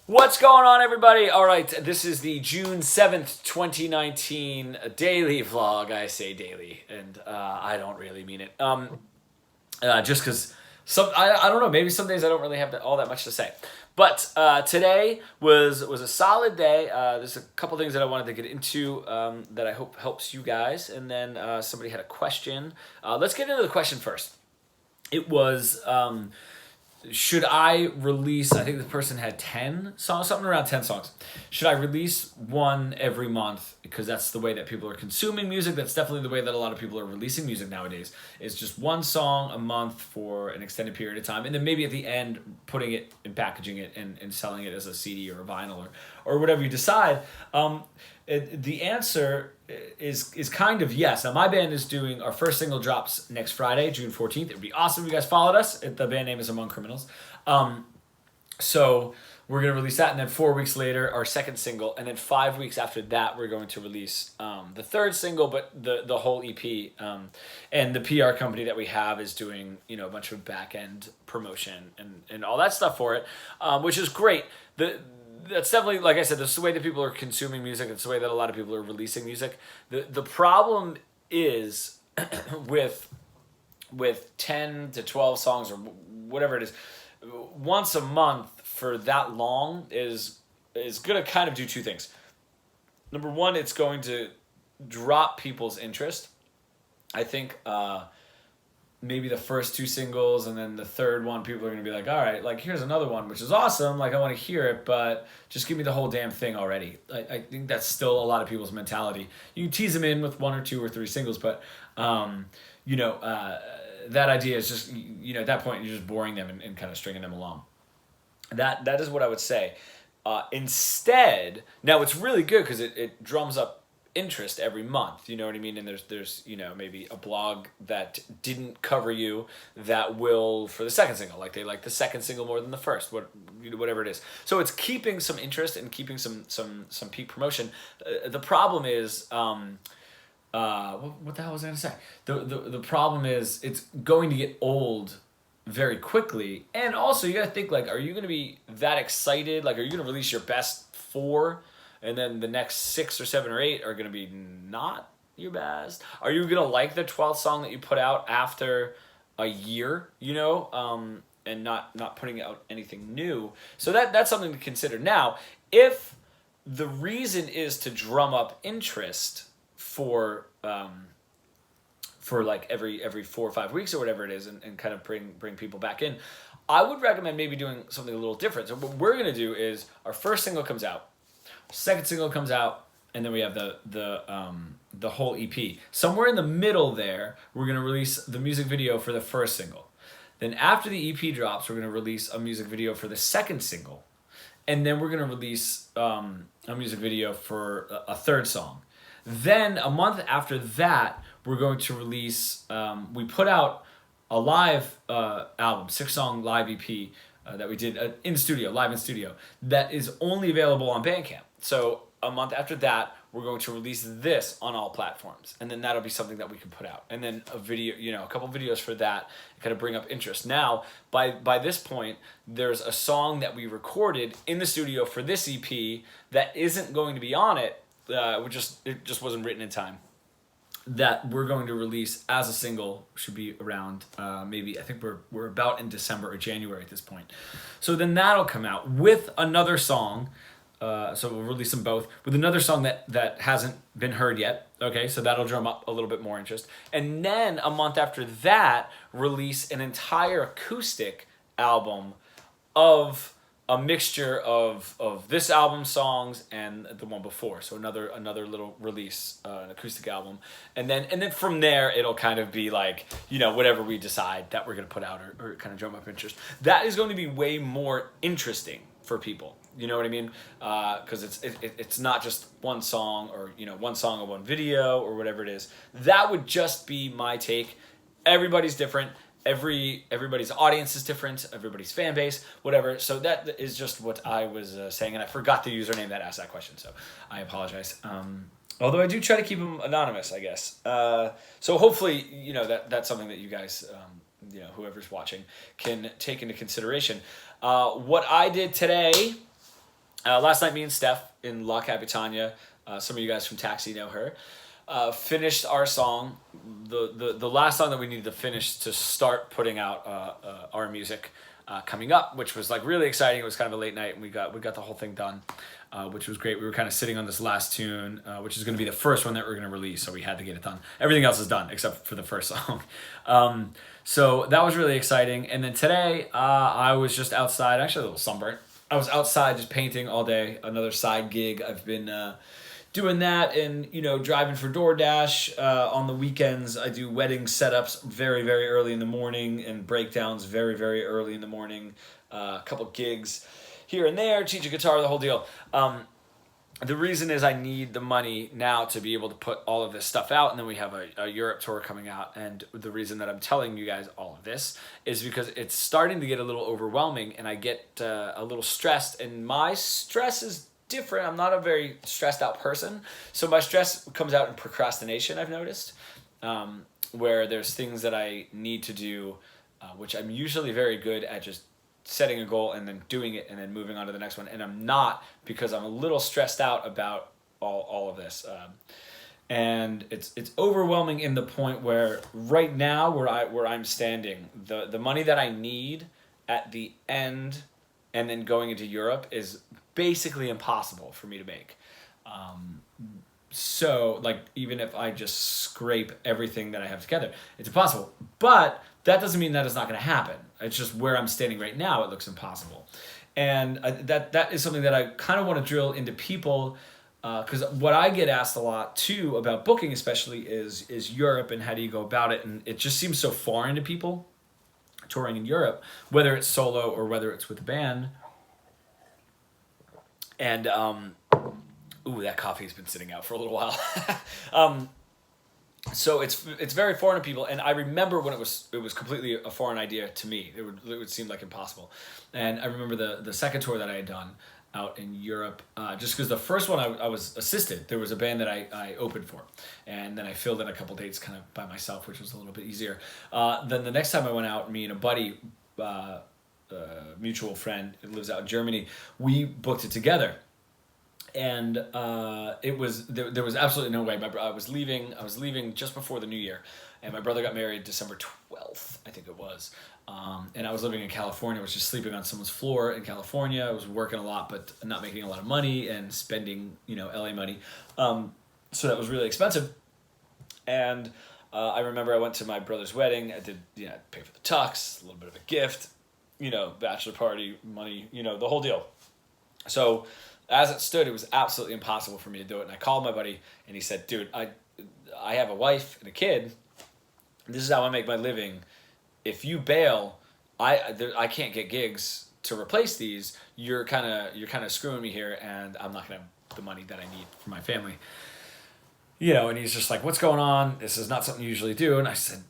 What's going on, everybody? All right, this is the June 7th, 2019 daily vlog. I say daily, and I don't really mean it. Just because I don't know, maybe some days I don't really have all that much to say. But today was a solid day. There's a couple things that I wanted to get into that I hope helps you guys. And then somebody had a question. Let's get into the question first. It was... should I release, I think the person had 10 songs, something around 10 songs. Should I release one every month? Because that's the way that people are consuming music. That's definitely the way that a lot of people are releasing music nowadays. It's just one song a month for an extended period of time. And then maybe at the end, putting it and packaging it and selling it as a CD or a vinyl or whatever you decide. The answer is kind of yes. Now, my band is doing, our first single drops next Friday, June 14th. It would be awesome if you guys followed us. The band name is Among Criminals. So we're going to release that, and then 4 weeks later, our second single, and then 5 weeks after that, we're going to release the third single, but the whole EP. And the PR company that we have is doing, a bunch of back-end promotion and all that stuff for it, which is great. That's definitely, like I said, that's the way that people are consuming music. It's the way that a lot of people are releasing music. The problem is with 10 to 12 songs or whatever it is, once a month for that long is going to kind of do two things. Number one, it's going to drop people's interest. I think maybe the first two singles and then the third one, people are going to be like, all right, like here's another one, which is awesome. Like I want to hear it, but just give me the whole damn thing already. I think that's still a lot of people's mentality. You can tease them in with one or two or three singles, but that idea is just, at that point you're just boring them and kind of stringing them along. That is what I would say. Instead, now it's really good because it drums up interest every month, you know what I mean? And there's maybe a blog that didn't cover you that will for the second single, like they like the second single more than the first, whatever it is. So it's keeping some interest and keeping some peak promotion. The problem is what the hell was I gonna say? The problem is it's going to get old very quickly, and also you gotta think, like, are you gonna be that excited? Like, are you gonna release your best 4 and then the next 6 or 7 or 8 are going to be not your best? Are you going to like the 12th song that you put out after a year, and not putting out anything new? So that's something to consider. Now, if the reason is to drum up interest for like every 4 or 5 weeks or whatever it is, and kind of bring people back in, I would recommend maybe doing something a little different. So what we're going to do is our first single comes out, second single comes out, and then we have the whole EP. Somewhere in the middle there, we're going to release the music video for the first single. Then after the EP drops, we're going to release a music video for the second single. And then we're going to release a music video for a third song. Then a month after that, we're going to release, we put out a live album, 6-song live EP that we did live in studio, that is only available on Bandcamp. So a month after that, we're going to release this on all platforms, and then that'll be something that we can put out. And then a video, a couple videos for that, kind of bring up interest. Now, by this point, there's a song that we recorded in the studio for this EP that isn't going to be on it. It just wasn't written in time. That we're going to release as a single, should be around maybe, I think we're about in December or January at this point. So then that'll come out with another song. So we'll release them both with another song that hasn't been heard yet. Okay, so that'll drum up a little bit more interest. And then a month after that, release an entire acoustic album of a mixture of this album's songs and the one before. So another little release, an acoustic album. And then from there, it'll kind of be like, whatever we decide that we're going to put out or kind of drum up interest. That is going to be way more interesting for people. You know what I mean? Because it's not just one song or, one song or one video or whatever it is. That would just be my take. Everybody's different. Everybody's audience is different. Everybody's fan base, whatever. So that is just what I was saying. And I forgot the username that asked that question. So I apologize. Although I do try to keep them anonymous, I guess. So hopefully, that's something that you guys, whoever's watching can take into consideration. What I did today Last night, me and Steph in La Capitania, some of you guys from Taxi know her, finished our song, the last song that we needed to finish to start putting out our music coming up, which was like really exciting. It was kind of a late night, and we got the whole thing done, which was great. We were kind of sitting on this last tune, which is going to be the first one that we're going to release, so we had to get it done. Everything else is done except for the first song. So that was really exciting. And then today, I was just outside, actually a little sunburnt. I was outside just painting all day, another side gig. I've been doing that and, driving for DoorDash. On the weekends, I do wedding setups very, very early in the morning and breakdowns very, very early in the morning. A couple gigs here and there, teach a guitar, the whole deal. The reason is I need the money now to be able to put all of this stuff out, and then we have a Europe tour coming out. And the reason that I'm telling you guys all of this is because it's starting to get a little overwhelming, and I get a little stressed, and my stress is different. I'm not a very stressed out person, so my stress comes out in procrastination, I've noticed, where there's things that I need to do, which I'm usually very good at just setting a goal and then doing it and then moving on to the next one. And I'm not, because I'm a little stressed out about all of this. And it's overwhelming in the point where right now where I'm standing, the money that I need at the end and then going into Europe is basically impossible for me to make. So like, even if I just scrape everything that I have together, it's impossible. But that doesn't mean that it's not going to happen. It's just where I'm standing right now, it looks impossible. And that is something that I kind of want to drill into people, because what I get asked a lot too about booking especially is Europe and how do you go about it. And it just seems so foreign to people touring in Europe, whether it's solo or whether it's with a band. And, ooh, that coffee has been sitting out for a little while. So it's very foreign to people, and I remember when it was completely a foreign idea to me. It would seem like impossible. And I remember the second tour that I had done out in Europe, just because the first one I was assisted. There was a band that I opened for, and then I filled in a couple dates kind of by myself, which was a little bit easier. Then the next time I went out, me and a buddy, mutual friend who lives out in Germany, we booked it together. And it was there was absolutely no way. I was leaving just before the New Year, and my brother got married December 12th, I think it was. And I was living in California. I was just sleeping on someone's floor in California. I was working a lot, but not making a lot of money and spending LA money. So that was really expensive. And I remember I went to my brother's wedding. I did pay for the tux, a little bit of a gift, bachelor party money, the whole deal. So as it stood, it was absolutely impossible for me to do it. And I called my buddy, and he said, dude, I have a wife and a kid. This is how I make my living. If you bail, I can't get gigs to replace these. You're kind of screwing me here, and I'm not going to have the money that I need for my family. And he's just like, what's going on? This is not something you usually do. And I said,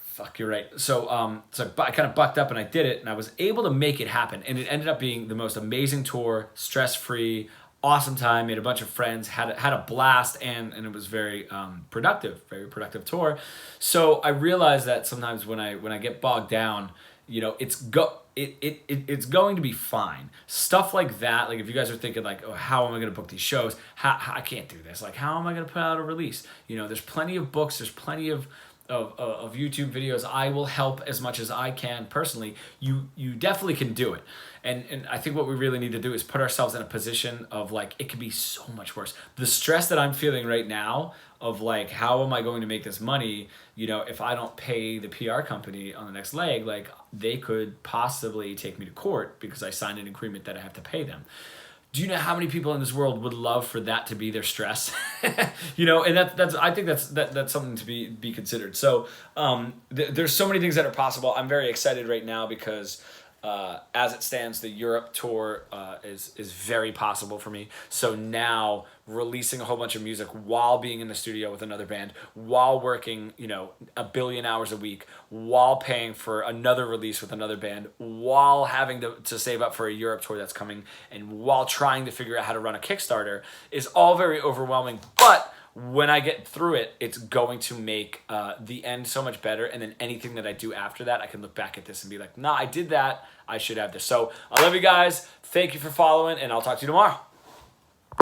fuck, you're right. So I kind of bucked up and I did it, and I was able to make it happen. And it ended up being the most amazing tour, stress-free, awesome time, made a bunch of friends, had a blast, and it was very productive tour. So I realized that sometimes when I get bogged down, it's going to be fine. Stuff like that, like if you guys are thinking like, oh, how am I going to book these shows? How I can't do this. Like, how am I going to put out a release? There's plenty of books, there's plenty of YouTube videos. I will help as much as I can personally. You definitely can do it. And I think what we really need to do is put ourselves in a position of like, it could be so much worse. The stress that I'm feeling right now of like, how am I going to make this money? If I don't pay the PR company on the next leg, like they could possibly take me to court because I signed an agreement that I have to pay them. Do you know how many people in this world would love for that to be their stress? And that's I think that's something to be considered. So there's so many things that are possible. I'm very excited right now because as it stands, the Europe tour is very possible for me. So now releasing a whole bunch of music while being in the studio with another band, while working, a billion hours a week, while paying for another release with another band, while having to save up for a Europe tour that's coming, and while trying to figure out how to run a Kickstarter is all very overwhelming. But when I get through it, it's going to make the end so much better. And then anything that I do after that, I can look back at this and be like, nah, I did that. I should have this. So I love you guys. Thank you for following, and I'll talk to you tomorrow.